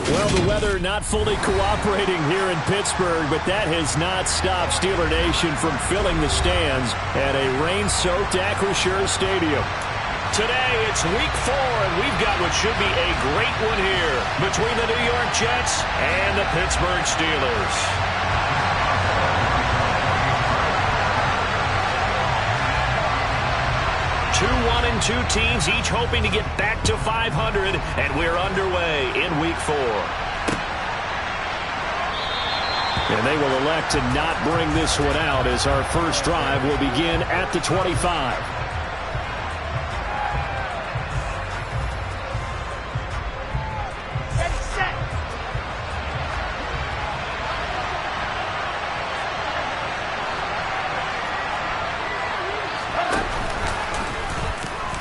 Well, the weather not fully cooperating here in Pittsburgh, but that has not stopped Steeler Nation from filling the stands at a rain-soaked Acrisure Stadium. Today, it's Week 4, and we've got what should be a great one here between the New York Jets and the Pittsburgh Steelers. Two 1-2 teams, each hoping to get back to 500, and we're underway in Week 4. And they will elect to not bring this one out as our first drive will begin at the 25.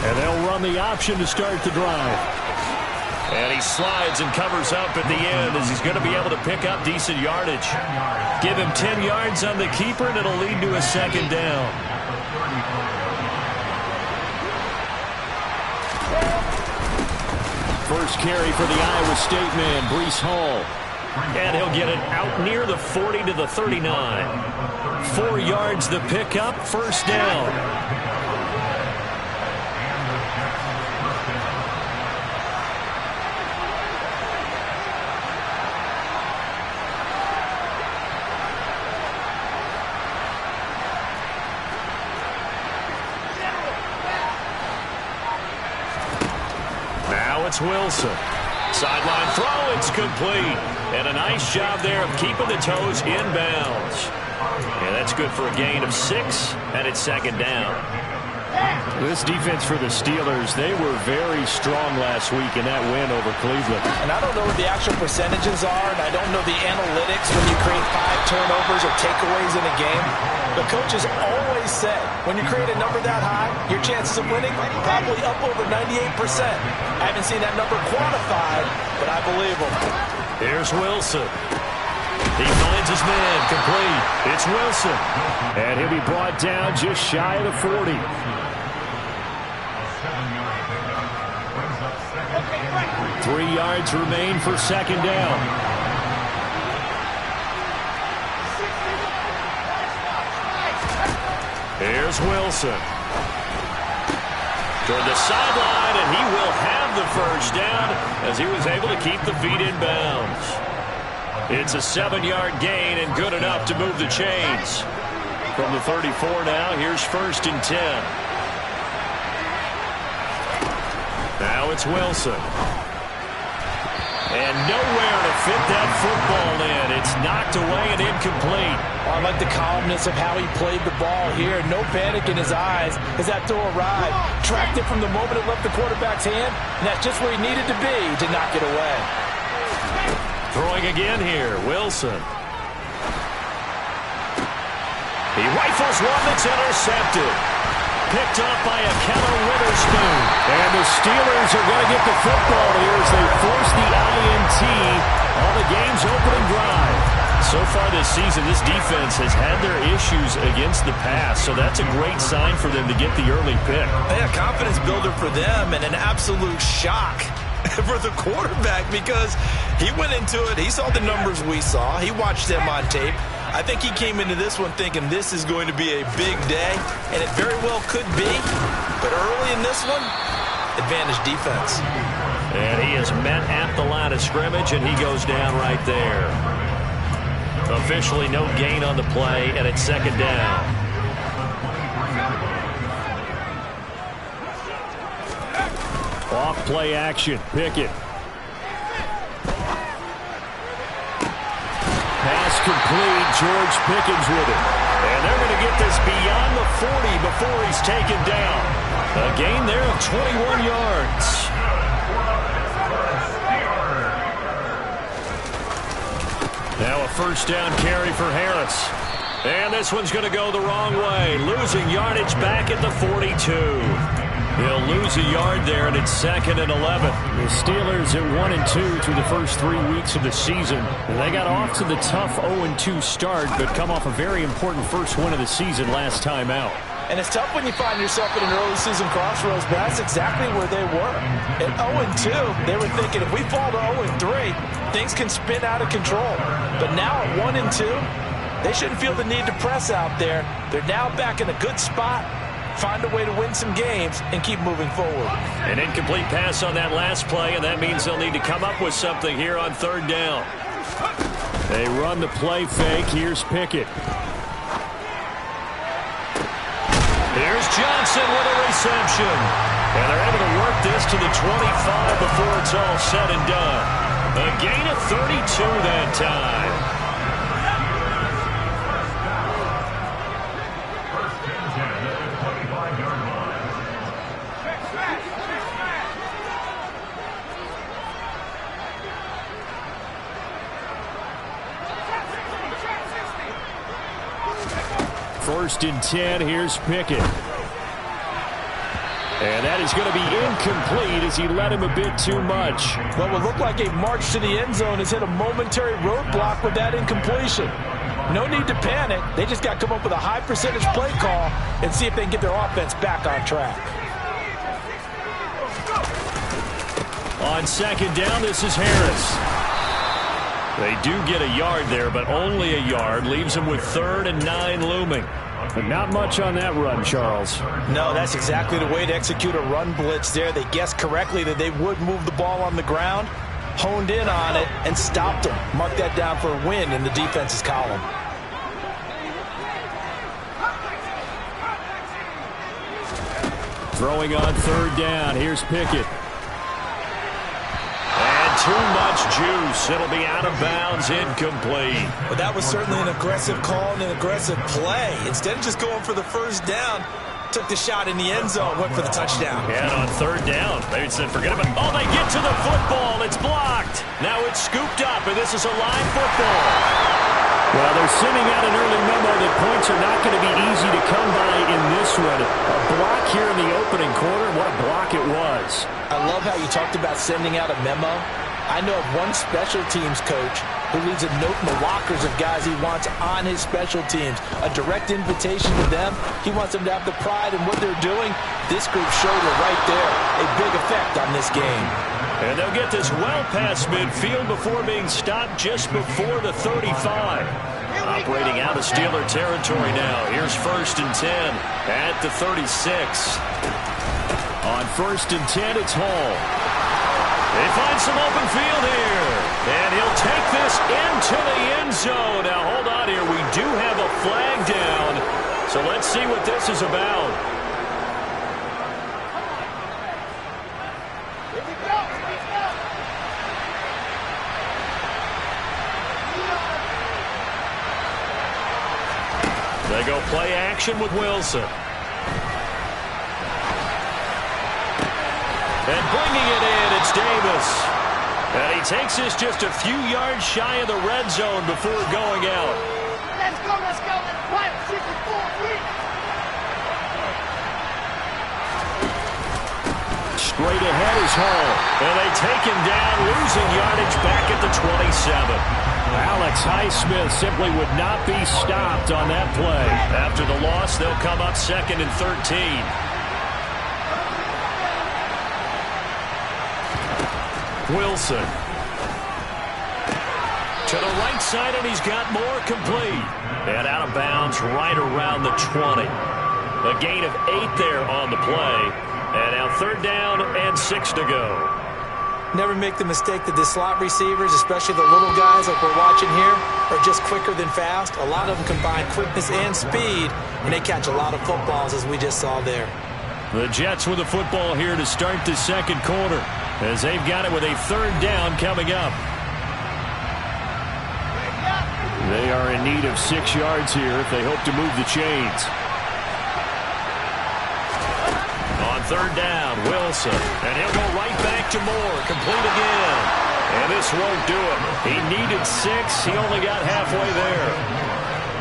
And they'll run the option to start the drive. And he slides and covers up at the end as he's going to be able to pick up decent yardage. Give him 10 yards on the keeper, and it'll lead to a second down. First carry for the Iowa State man, Breece Hall. And he'll get it out near the 40 to the 39. 4 yards the pickup, first down. It's Wilson. Sideline throw, it's complete. And a nice job there of keeping the toes inbounds. Yeah, that's good for a gain of 6, and it's second down. This defense for the Steelers, they were very strong last week in that win over Cleveland. And I don't know what the actual percentages are, and I don't know the analytics when you create 5 turnovers or takeaways in a game. The coaches always say when you create a number that high, your chances of winning probably up over 98%. I haven't seen that number quantified, but I believe them. Here's Wilson. He finds his man, complete. It's Wilson. And he'll be brought down just shy of the 40. 3 yards remain for second down. Here's Wilson. Toward the sideline, and he will have the first down as he was able to keep the feet in bounds. It's a 7-yard gain and good enough to move the chains. From the 34 now, here's first and 10. Now it's Wilson. And nowhere to fit that football in. It's knocked away and incomplete. I like the calmness of how he played the ball here. No panic in his eyes as that throw arrived. Tracked it from the moment it left the quarterback's hand, and that's just where he needed to be to knock it away. Throwing again here, Wilson. He rifles one that's intercepted. Picked off by a Keller Witherspoon. And the Steelers are going to get the football here as they force the INT on the game's opening drive. So far this season, this defense has had their issues against the pass, so that's a great sign for them to get the early pick. Yeah, confidence builder for them and an absolute shock for the quarterback because he went into it. He saw the numbers we saw. He watched them on tape. I think he came into this one thinking this is going to be a big day, and it very well could be. But early in this one, advantage defense. And he is met at the line of scrimmage, and he goes down right there. Officially no gain on the play, and it's second down. Off play action, Pickett. Pass complete, George Pickens with it. And they're going to get this beyond the 40 before he's taken down. A gain there of 21 yards. Now a first down carry for Harris. And this one's going to go the wrong way. Losing yardage back at the 42. He'll lose a yard there, and it's second and 11. The Steelers at 1-2 through the first 3 weeks of the season. They got off to the tough 0-2 start, but come off a very important first win of the season last time out. And it's tough when you find yourself at an early season crossroads, but that's exactly where they were. At 0-2, they were thinking if we fall to 0-3, things can spin out of control. But now at 1-2, they shouldn't feel the need to press out there. They're now back in a good spot. Find a way to win some games and keep moving forward. An incomplete pass on that last play, and that means they'll need to come up with something here on third down. They run the play fake. Here's Pickett. Here's Johnson with a reception. And they're able to work this to the 25 before it's all said and done. A gain of 32 that time. First and 10, here's Pickett. And that is going to be incomplete as he led him a bit too much. What will look like a march to the end zone has hit a momentary roadblock with that incompletion. No need to panic. They just got to come up with a high percentage play call and see if they can get their offense back on track. On second down, this is Harris. They do get a yard there, but only a yard. Leaves them with 3rd and 9 looming. But not much on that run, Charles. No, that's exactly the way to execute a run blitz there. They guessed correctly that they would move the ball on the ground, honed in on it, and stopped them. Mark that down for a win in the defense's column. Throwing on third down, here's Pickett. Too much juice. It'll be out of bounds, incomplete. But that was certainly an aggressive call and an aggressive play. Instead of just going for the first down, took the shot in the end zone, went for the touchdown. And on third down, they said forget about it. Oh, they get to the football. It's blocked. Now it's scooped up, and this is a live football. Well, they're sending out an early memo that points are not going to be easy to come by in this one. A block here in the opening quarter. What a block it was. I love how you talked about sending out a memo. I know of one special teams coach who leaves a note in the lockers of guys he wants on his special teams. A direct invitation to them. He wants them to have the pride in what they're doing. This group showed it right there. A big effect on this game. And they'll get this well past midfield before being stopped just before the 35. Operating out of Steeler territory now. Here's 1st and 10 at the 36. On 1st and 10, it's Hall. They find some open field here. And he'll take this into the end zone. Now, hold on here. We do have a flag down. So let's see what this is about. They go play action with Wilson. And bringing it in, it's Davis. And he takes this just a few yards shy of the red zone before going out. Let's go, let's go, let's play. 64-3. Straight ahead is Hall. And they take him down, losing yardage back at the 27. Alex Highsmith simply would not be stopped on that play. After the loss, they'll come up 2nd and 13. Wilson to the right side, and he's got more complete. And out of bounds right around the 20. A gain of 8 there on the play. And now 3rd down and 6 to go. Never make the mistake that the slot receivers, especially the little guys like we're watching here, are just quicker than fast. A lot of them combine quickness and speed, and they catch a lot of footballs, as we just saw there. The Jets with the football here to start the second quarter, as they've got it with a 3rd down coming up. They are in need of 6 yards here if they hope to move the chains. On 3rd down, Wilson. And he'll go right back to Moore. Complete again. And this won't do it. He needed 6. He only got halfway there.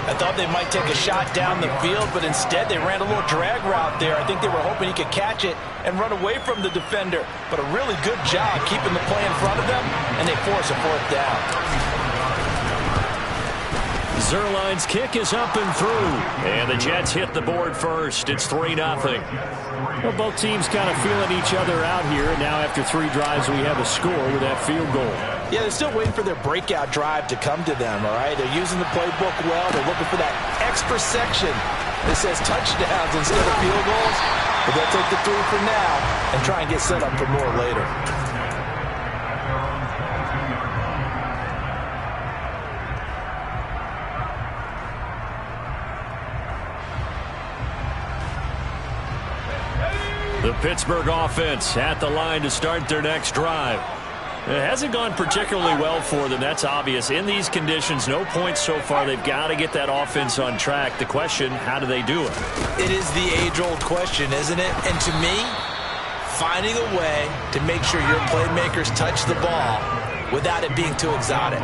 I thought they might take a shot down the field, but instead they ran a little drag route there. I think they were hoping he could catch it and run away from the defender. But a really good job keeping the play in front of them, and they force a 4th down. Zerline's kick is up and through. And the Jets hit the board first. It's 3-0. Well, both teams kind of feeling each other out here. And now after 3 drives, we have a score with that field goal. Yeah, they're still waiting for their breakout drive to come to them, all right? They're using the playbook well. They're looking for that extra section that says touchdowns instead of field goals. But they'll take the 3 for now and try and get set up for more later. The Pittsburgh offense at the line to start their next drive. It hasn't gone particularly well for them. That's obvious. In these conditions, no points so far. They've got to get that offense on track. The question, how do they do it? It is the age-old question, isn't it? And to me, finding a way to make sure your playmakers touch the ball without it being too exotic.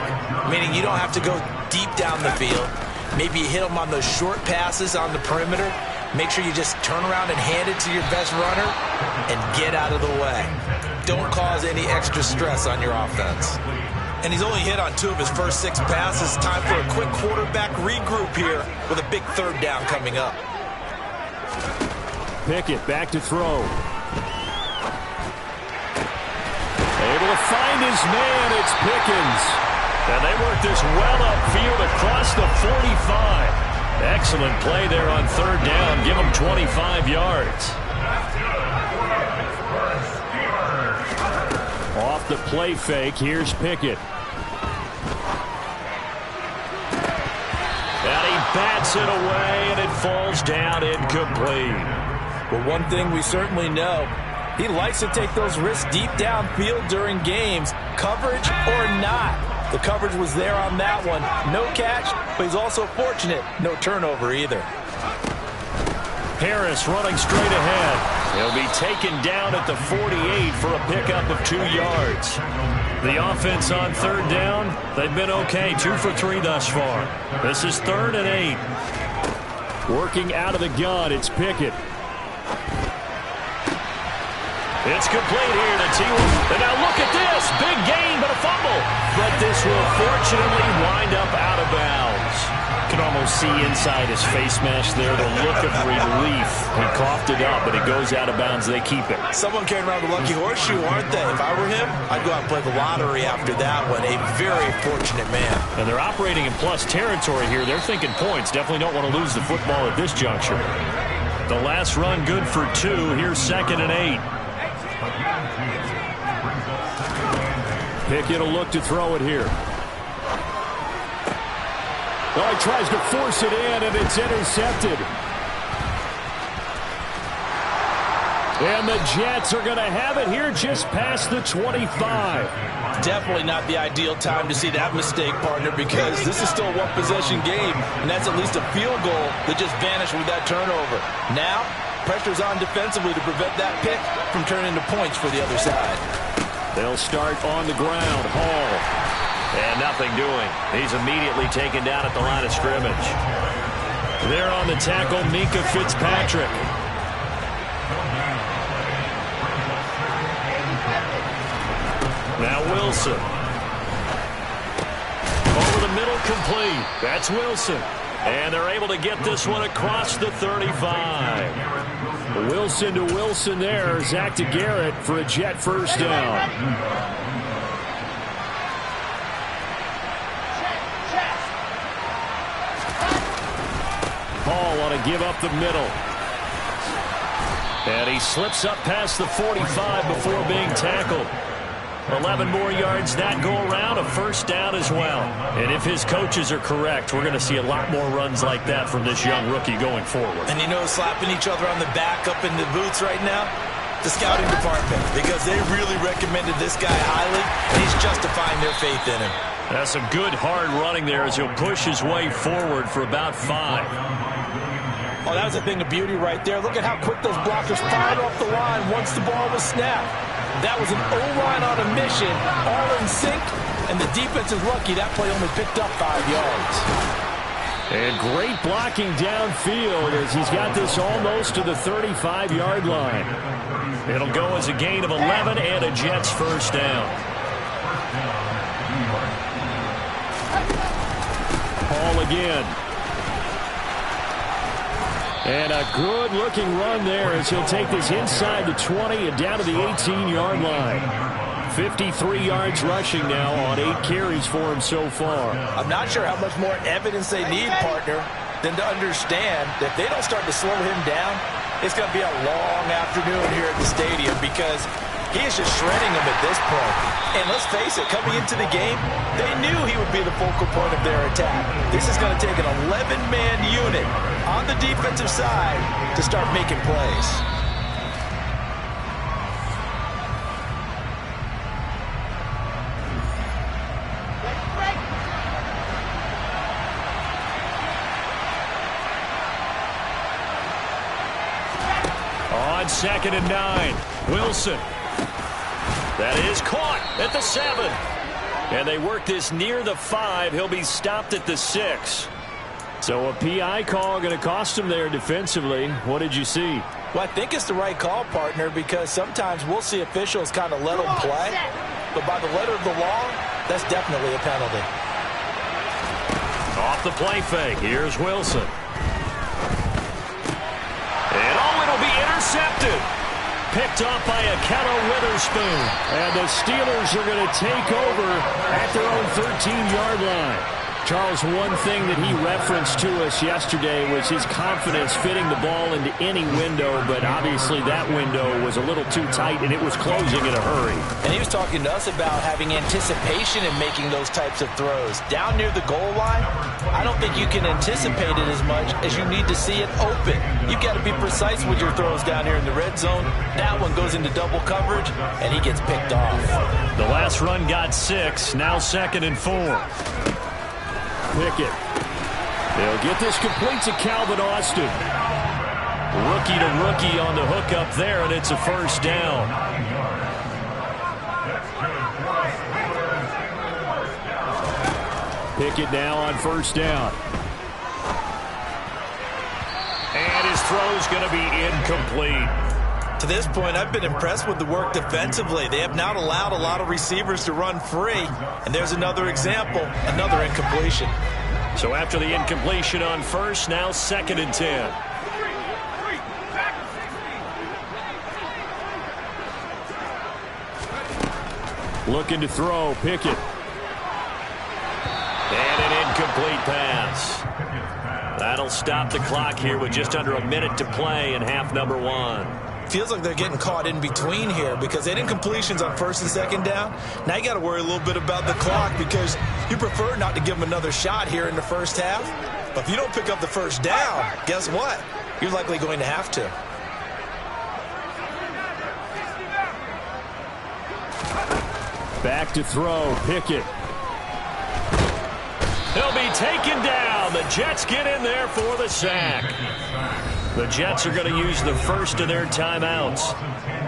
Meaning you don't have to go deep down the field. Maybe you hit them on those short passes on the perimeter. Make sure you just turn around and hand it to your best runner and get out of the way. Don't cause any extra stress on your offense. And he's only hit on 2 of his first 6 passes. Time for a quick quarterback regroup here with a big 3rd down coming up. Pickett back to throw. Able to find his man. It's Pickens. And they work this well upfield across the 45. Excellent play there on 3rd down. Give them 25 yards. Off the play fake, here's Pickett. And he bats it away, and it falls down incomplete. Well, one thing we certainly know, he likes to take those risks deep downfield during games, coverage or not. The coverage was there on that one. No catch, but he's also fortunate. No turnover either. Harris running straight ahead. He'll be taken down at the 48 for a pickup of 2 yards. The offense on 3rd down, they've been okay. 2 for 3 thus far. This is 3rd and 8. Working out of the gun, it's Pickett. It's complete here to T. And now look at this. Big gain, but a fumble. But this will fortunately wind up out of bounds. You can almost see inside his face mask there the look of relief. He coughed it up, but it goes out of bounds. They keep it. Someone carrying around the lucky horseshoe, aren't they? If I were him, I'd go out and play the lottery after that one. A very fortunate man. And they're operating in plus territory here. They're thinking points. Definitely don't want to lose the football at this juncture. The last run good for 2. Here's 2nd and 8. Pickett will look to throw it here. Oh, he tries to force it in, and it's intercepted. And the Jets are going to have it here just past the 25. Definitely not the ideal time to see that mistake, partner, because this is still a one-possession game, and that's at least a field goal that just vanished with that turnover. Now, pressure's on defensively to prevent that pick from turning into points for the other side. They'll start on the ground. Hall. And nothing doing. He's immediately taken down at the line of scrimmage. There on the tackle, Minka Fitzpatrick. Now Wilson. Over the middle, complete. That's Wilson. And they're able to get this one across the 35. Wilson to Wilson there. Zach to Garrett for a Jet 1st down. Hall on a give up the middle. And he slips up past the 45 before being tackled. 11 more yards that go around, a 1st down as well. And if his coaches are correct, we're going to see a lot more runs like that from this young rookie going forward. And you know, slapping each other on the back up in the boots right now, the scouting department, because they really recommended this guy highly, and he's justifying their faith in him. That's some good hard running there as he'll push his way forward for about 5. Oh, that was a thing of beauty right there. Look at how quick those blockers fired off the line once the ball was snapped. That was an O-line on a mission, all in sync, and the defense is lucky that play only picked up 5 yards. And great blocking downfield as he's got this almost to the 35-yard line. It'll go as a gain of 11 and a Jets 1st down. ball again. And a good-looking run there as he'll take this inside the 20 and down to the 18-yard line. 53 yards rushing now on 8 carries for him so far. I'm not sure how much more evidence they need, partner, than to understand that if they don't start to slow him down, it's going to be a long afternoon here at the stadium because he is just shredding them at this point. And let's face it, coming into the game, they knew he would be the focal point of their attack. This is going to take an 11-man unit on the defensive side to start making plays. On 2nd and 9, Wilson. That is caught at the 7. And they work this near the 5. He'll be stopped at the 6. So a PI call going to cost him there defensively. What did you see? Well, I think it's the right call, partner, because sometimes we'll see officials kind of let them play. But by the letter of the law, that's definitely a penalty. Off the play fake. Here's Wilson. And it'll be intercepted. Picked off by Akello Witherspoon. And the Steelers are going to take over at their own 13-yard line. Charles, one thing that he referenced to us yesterday was his confidence fitting the ball into any window, but obviously that window was a little too tight, and it was closing in a hurry. And he was talking to us about having anticipation in making those types of throws. Down near the goal line, I don't think you can anticipate it as much as you need to see it open. You've got to be precise with your throws down here in the red zone. That one goes into double coverage, and he gets picked off. The last run got 6, now 2nd and 4. Pickett. They'll get this complete to Calvin Austin. Rookie to rookie on the hook up there, and it's a first down. Pickett now on first down. And his throw's going to be incomplete. To this point, I've been impressed with the work defensively. They have not allowed a lot of receivers to run free. And there's another example, another incompletion. So after the incompletion on first, now 2nd and 10. Looking to throw, Pickett. And an incomplete pass. That'll stop the clock here with just under a minute to play in half number 1. Feels like they're getting caught in between here because they had incompletions on 1st and 2nd down. Now you got to worry a little bit about the clock because you prefer not to give them another shot here in the first half. But if you don't pick up the first down, guess what? You're likely going to have to. Back to throw, Pickett. He'll be taken down. The Jets get in there for the sack. The Jets are going to use the first of their timeouts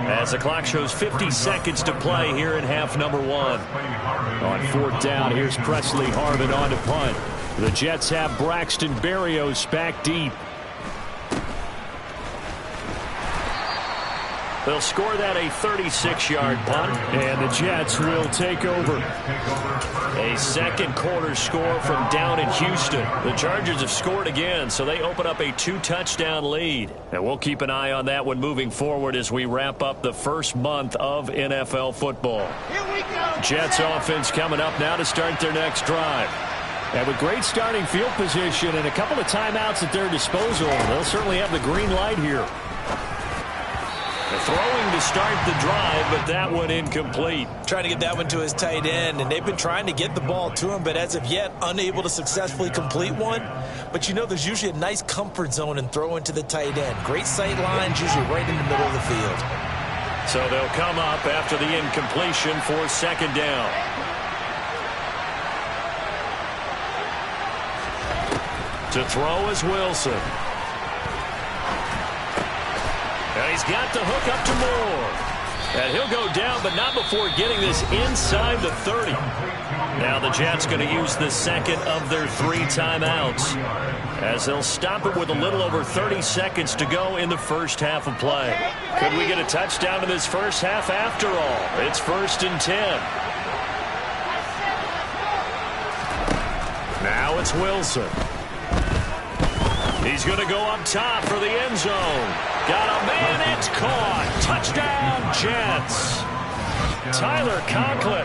as the clock shows 50 seconds to play here in half number 1. On 4th down, here's Presley Harvin on to punt. The Jets have Braxton Berrios back deep. They'll score that a 36-yard punt, and the Jets will take over. A second quarter score from down in Houston. The Chargers have scored again, so they open up a 2-touchdown lead. And we'll keep an eye on that one moving forward as we wrap up the first month of NFL football. Here we go. Jets offense coming up now to start their next drive. And with great starting field position and a couple of timeouts at their disposal, they'll certainly have the green light here. Throwing to start the drive, but that one incomplete. Trying to get that one to his tight end, and they've been trying to get the ball to him, but as of yet, unable to successfully complete one. But you know, there's usually a nice comfort zone in throwing to the tight end. Great sight lines, usually right in the middle of the field. So they'll come up after the incompletion for 2nd down. To throw is Wilson. And he's got the hook up to Moore. And he'll go down, but not before getting this inside the 30. Now the Jets going to use the second of their 3 timeouts as they'll stop it with a little over 30 seconds to go in the first half of play. Could we get a touchdown in this first half after all? It's 1st and 10. Now it's Wilson. He's going to go up top for the end zone. Got a man, it's caught. Touchdown, Jets. Tyler Conklin,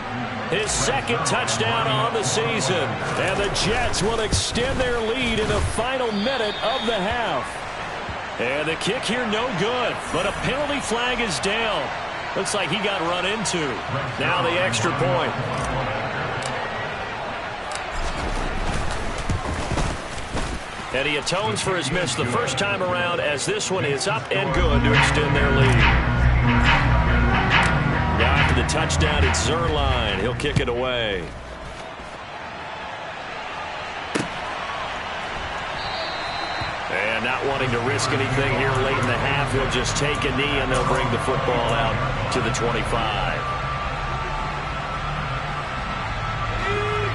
his second touchdown on the season. And the Jets will extend their lead in the final minute of the half. And the kick here no good, but a penalty flag is down. Looks like he got run into. Now the extra point. And he atones for his miss the first time around, as this one is up and good to extend their lead. Now after the touchdown, it's Zerline. He'll kick it away. And not wanting to risk anything here late in the half, he'll just take a knee and they'll bring the football out to the 25.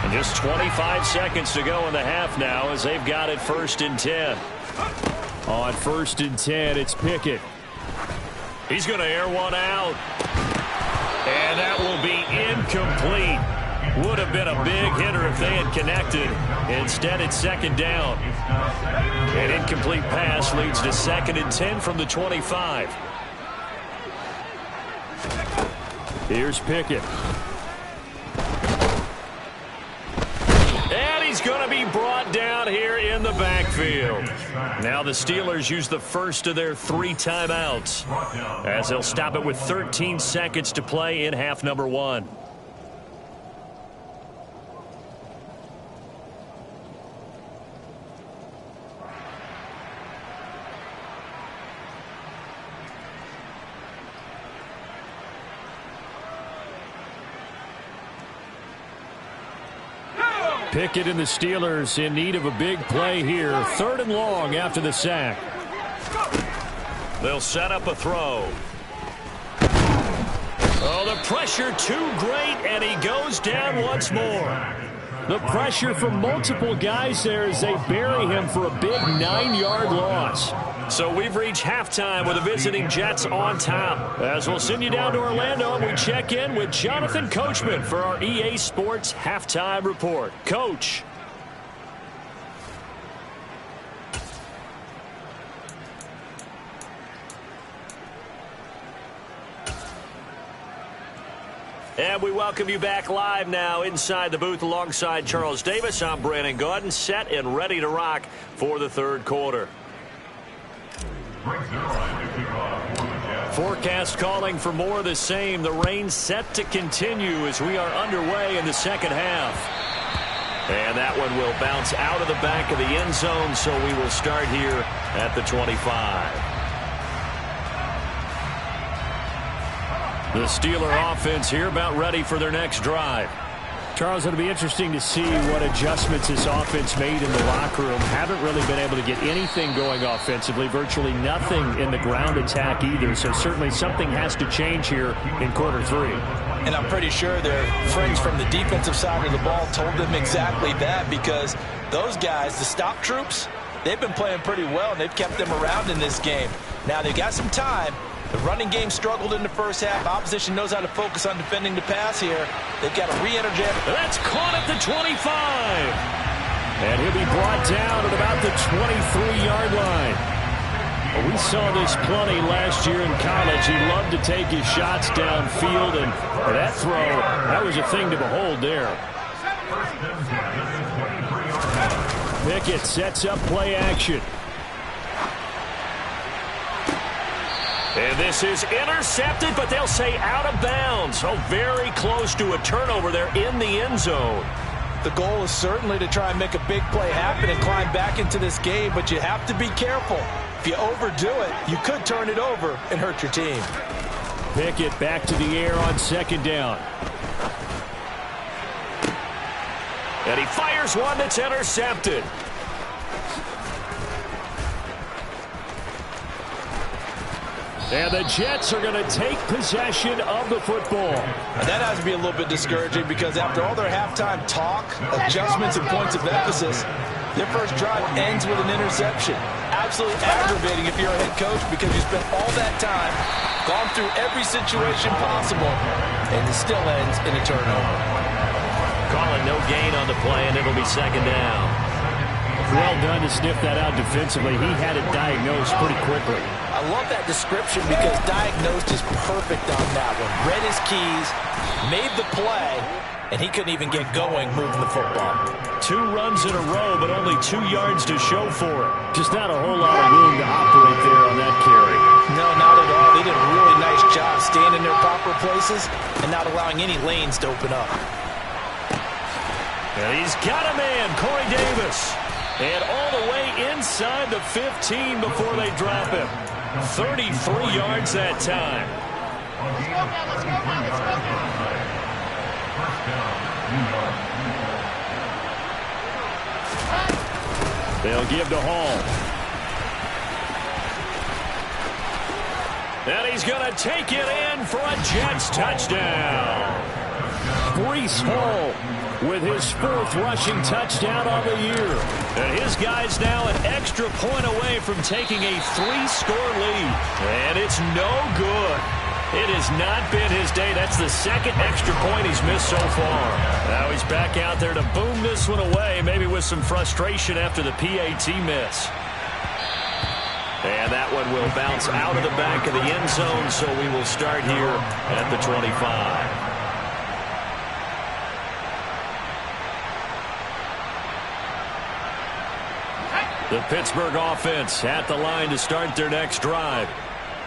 And just 25 seconds to go in the half now as they've got it 1st and 10. On 1st and 10, it's Pickett. He's going to air one out. And that will be incomplete. Would have been a big hitter if they had connected. Instead, it's 2nd down. An incomplete pass leads to 2nd and 10 from the 25. Here's Pickett. And he's going to be brought down here in the backfield. Now the Steelers use the first of their 3 timeouts, as they'll stop it with 13 seconds to play in half number 1. Pickett and the Steelers in need of a big play here. 3rd and long after the sack. They'll set up a throw. Oh, the pressure too great, and he goes down once more. The pressure from multiple guys there as they bury him for a big 9-yard loss. So we've reached halftime with the visiting Jets on top. As we'll send you down to Orlando, and we check in with Jonathan Coachman for our EA Sports Halftime Report. Coach. And we welcome you back live now inside the booth alongside Charles Davis. I'm Brandon Gaudin, set and ready to rock for the 3rd quarter. Forecast calling for more of the same. The rain set to continue as we are underway in the 2nd half. And that one will bounce out of the back of the end zone, so we will start here at the 25. The Steeler offense here about ready for their next drive. Charles, it'll be interesting to see what adjustments this offense made in the locker room. Haven't really been able to get anything going offensively, virtually nothing in the ground attack either. So certainly something has to change here in quarter 3. And I'm pretty sure their friends from the defensive side of the ball told them exactly that, because those guys, the stop troops, they've been playing pretty well, and they've kept them around in this game. Now they've got some time. The running game struggled in the first half. Opposition knows how to focus on defending the pass here. They've got to re-energize. That's caught at the 25. And he'll be brought down at about the 23-yard line. Well, we saw this plenty last year in college. He loved to take his shots downfield, and that throw, that was a thing to behold there. Pickett sets up play action. And this is intercepted, but they'll say out of bounds. Oh, very close to a turnover there in the end zone. The goal is certainly to try and make a big play happen and climb back into this game, but you have to be careful. If you overdo it, you could turn it over and hurt your team. Pickett back to the air on 2nd down. And he fires one that's intercepted. And the Jets are going to take possession of the football. And that has to be a little bit discouraging, because after all their halftime talk, adjustments, and points of emphasis, their first drive ends with an interception. Absolutely aggravating if you're a head coach, because you spent all that time, gone through every situation possible, and it still ends in a turnover. Calling no gain on the play, and it'll be 2nd down. Well done to sniff that out defensively. He had it diagnosed pretty quickly. I love that description because diagnosed is perfect on that one. Read his keys, made the play, and he couldn't even get going moving the football. 2 runs in a row, but only 2 yards to show for it. Just not a whole lot of room to operate there on that carry. No, not at all. They did a really nice job staying in their proper places and not allowing any lanes to open up. And he's got a man, Corey Davis. And all the way inside the 15 before they drop him. 33 yards that time. Let's go now, let's go now, let's go now. They'll give to Hall. And he's going to take it in for a Jets touchdown. Breece Hall with his 4th rushing touchdown on the year. And his guy's now an extra point away from taking a 3-score lead. And it's no good. It has not been his day. That's the 2nd extra point he's missed so far. Now he's back out there to boom this one away, maybe with some frustration after the PAT miss. And that one will bounce out of the back of the end zone, so we will start here at the 25. The Pittsburgh offense at the line to start their next drive.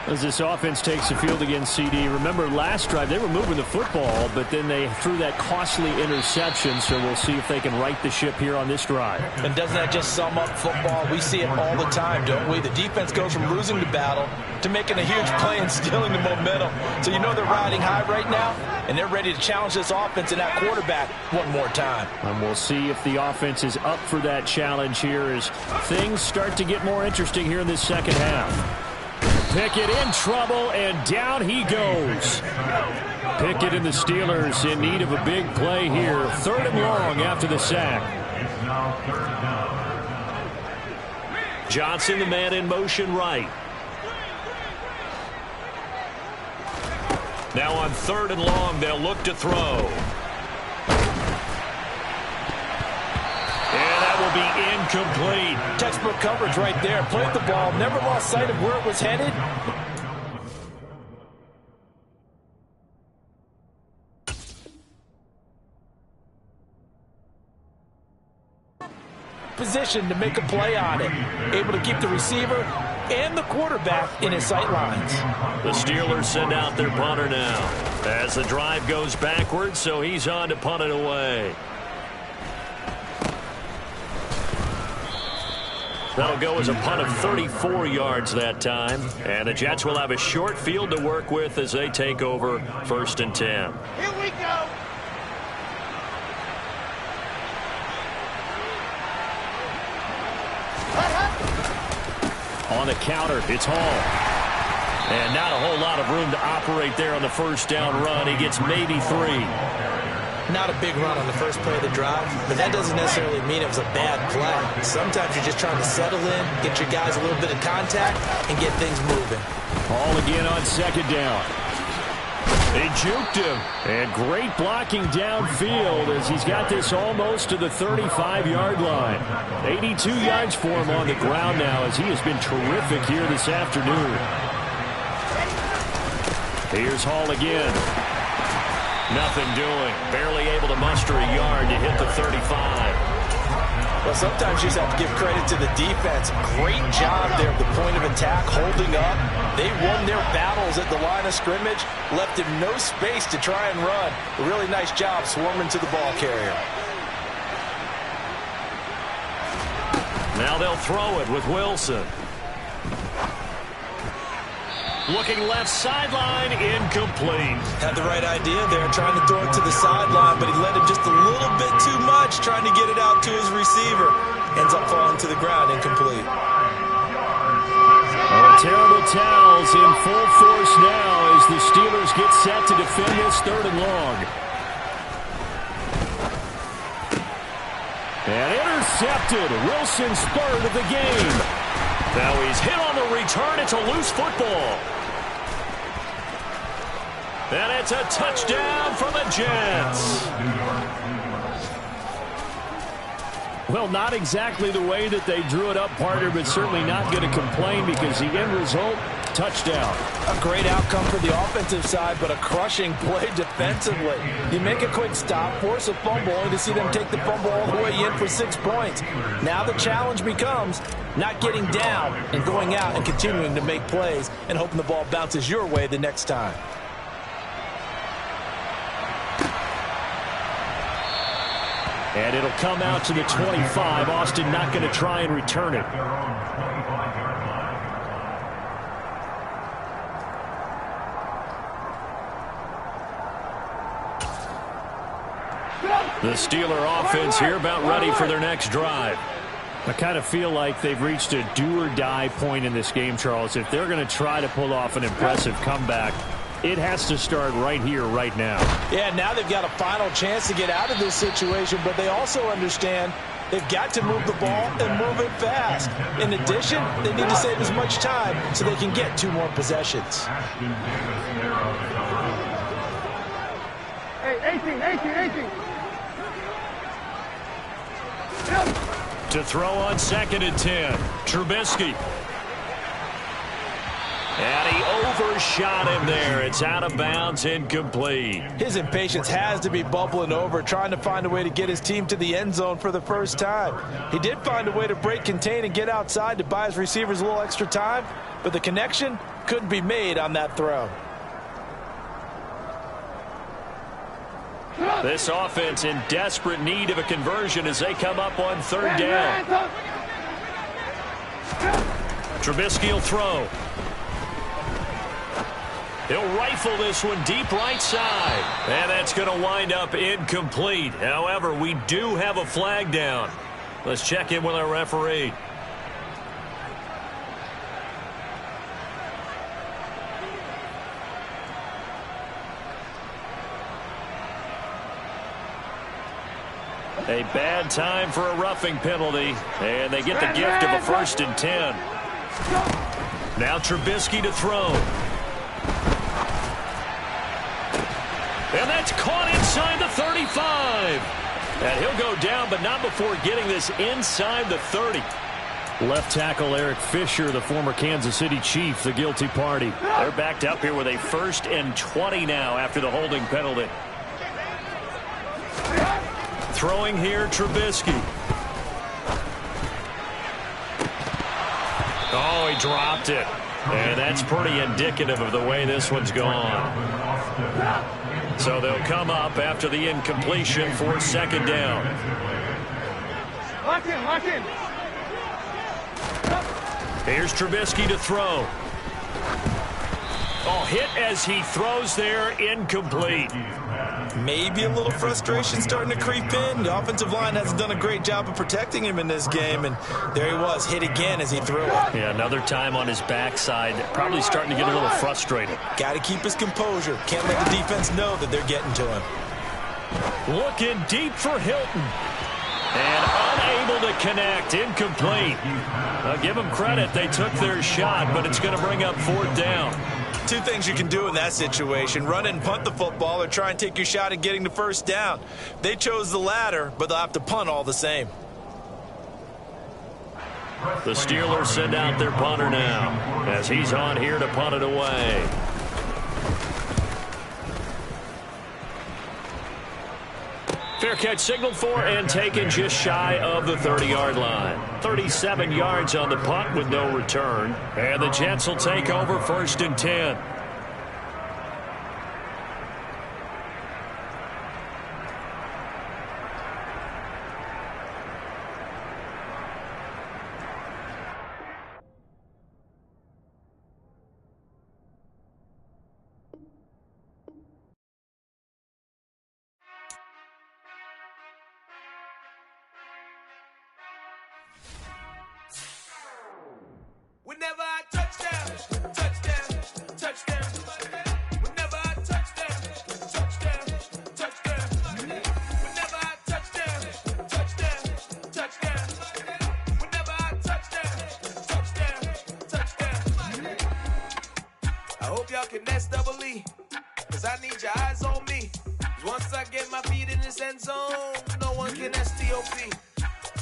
As this offense takes the field against CD, remember last drive they were moving the football, but then they threw that costly interception, so we'll see if they can right the ship here on this drive. And doesn't that just sum up football? We see it all the time, don't we? The defense goes from losing the battle to making a huge play and stealing the momentum. So you know they're riding high right now, and they're ready to challenge this offense and that quarterback one more time. And we'll see if the offense is up for that challenge here as things start to get more interesting here in this second half. Pickett in trouble, and down he goes. Pickett and the Steelers in need of a big play here. 3rd and long after the sack. Johnson, the man in motion right. Now on 3rd and long, they'll look to throw. And that will be incomplete. Textbook coverage right there. Played the ball, never lost sight of where it was headed. Position to make a play on it. Able to keep the receiver and the quarterback in his sight lines. The Steelers send out their punter now as the drive goes backwards, so he's on to punt it away. That'll go as a punt of 34 yards that time. And the Jets will have a short field to work with as they take over 1st and 10. Here we go. On the counter, it's Hall. And not a whole lot of room to operate there on the 1st down run. He gets maybe 3. Not a big run on the first play of the drive, but that doesn't necessarily mean it was a bad play. Sometimes you're just trying to settle in, get your guys a little bit of contact, and get things moving. Hall again on 2nd down. They juked him. And great blocking downfield as he's got this almost to the 35-yard line. 82 yards for him on the ground now as he has been terrific here this afternoon. Here's Hall again. Nothing doing. Barely able to muster a yard to hit the 35. Well, sometimes you just have to give credit to the defense. Great job there at the point of attack, holding up. They won their battles at the line of scrimmage, left him no space to try and run. A really nice job swarming to the ball carrier. Now they'll throw it with Wilson. Looking left sideline, incomplete. Had the right idea there, trying to throw it to the sideline, but he led him just a little bit too much, trying to get it out to his receiver. Ends up falling to the ground, incomplete. Oh, terrible towels in full force now as the Steelers get set to defend this 3rd and long. And intercepted. Wilson's 3rd of the game. Now he's hit on the return. It's a loose football. And it's a touchdown for the Jets. Well, not exactly the way that they drew it up, partner, but certainly not going to complain because the end result, touchdown. A great outcome for the offensive side, but a crushing play defensively. You make a quick stop, force a fumble, only to see them take the fumble all the way in for 6 points. Now the challenge becomes not getting down and going out and continuing to make plays and hoping the ball bounces your way the next time. And it'll come out to the 25. Austin not going to try and return it. The Steeler offense here about ready for their next drive. I kind of feel like they've reached a do-or-die point in this game, Charles. If they're going to try to pull off an impressive comeback, it has to start right here, right now. Yeah, now they've got a final chance to get out of this situation, but they also understand they've got to move the ball and move it fast. In addition, they need to save as much time so they can get 2 more possessions. Hey, 18. To throw on 2nd and 10. Trubisky. And he overshot him there. It's out of bounds, incomplete. His impatience has to be bubbling over, trying to find a way to get his team to the end zone for the first time. He did find a way to break contain and get outside to buy his receivers a little extra time, but the connection couldn't be made on that throw. This offense in desperate need of a conversion as they come up on 3rd down. Trubisky will throw. He'll rifle this one deep right side. And that's going to wind up incomplete. However, we do have a flag down. Let's check in with our referee. A bad time for a roughing penalty. And they get the gift of a 1st and 10. Now Trubisky to throw. And that's caught inside the 35. And he'll go down, but not before getting this inside the 30. Left tackle Eric Fisher, the former Kansas City Chief, the guilty party. They're backed up here with a 1st and 20 now after the holding penalty. Throwing here, Trubisky. Oh, he dropped it. And that's pretty indicative of the way this one's gone. So they'll come up after the incompletion for 2nd down. Lock in. Here's Trubisky to throw. Oh, hit as he throws there, incomplete. Maybe a little frustration starting to creep in. The offensive line hasn't done a great job of protecting him in this game, and there he was, hit again as he threw it. Yeah, another time on his backside, probably starting to get a little frustrated. Got to keep his composure. Can't let the defense know that they're getting to him. Looking deep for Hilton. And unable to connect, incomplete. I'll give them credit, they took their shot, but it's going to bring up 4th down. 2 things you can do in that situation: run and punt the football, or try and take your shot at getting the 1st down. They chose the latter, but they'll have to punt all the same. The Steelers send out their punter now as he's on here to punt it away. Fair catch signaled for and taken just shy of the 30-yard line. 37 yards on the punt with no return. And the Jets will take over 1st and 10. Whenever I touchdown, touchdown. Whenever I touchdown, touchdown. Whenever I touchdown, touchdown. Whenever I touchdown. I hope y'all can nest double E, 'cause I need your eyes on me. 'Cause once I get my feet in this end zone, no one can STOP.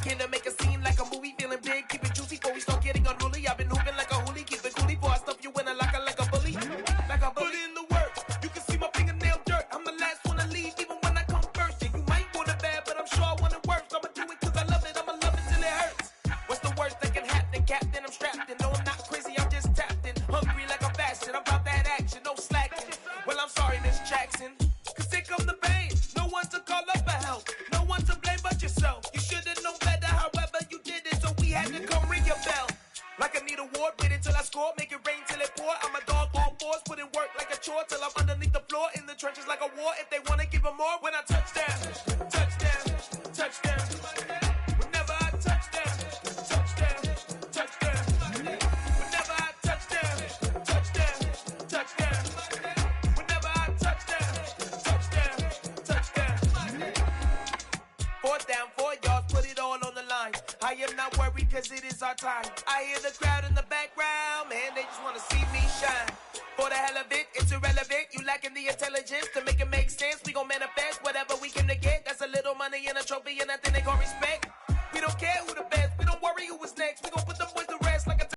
Came to make a scene like a movie, feeling big, keep it juicy before we start getting unruly. I've been hooping like a hoolie, keep it coolie before I stuff you in a locker like a bully. Like a bully. Put in the work, you can see my fingernail dirt. I'm the last one to leave, even when I come first. Yeah, you might want it bad, but I'm sure I want it worse. I'ma do it cause I love it, I'ma love it till it hurts. What's the worst that can happen, Captain? I'm strapped in, no I'm not crazy, I'm just tapped in. Hungry like I'm fasting, I'm about that action, no slacking. Well, I'm sorry, Miss Jackson, cause here come the pain. No one to call up for help, no one to blame but yourself. You should've known better, however you did it, so we had to come ring your bell. Like I need a award, wait until I score, make it rain till it pour. I'm a dog on fours, put in work like a chore till I'm underneath the floor, in the trenches like a war. If they wanna give them more, when I touch down, touchdown, touchdown. Whenever I touch down, touchdown, touchdown. Whenever I touch down, touchdown, touchdown. Whenever I touch down, touchdown, touchdown. 4th down, 4 yards, put it all on the line. I am not worried cause it is our time. I hear the crowd in the background, man, they just wanna see me shine. For the hell of it, it's irrelevant. You lacking the intelligence to make it make sense. We gon' manifest whatever we came to get. That's a little money and a trophy and nothing they call respect. We don't care who the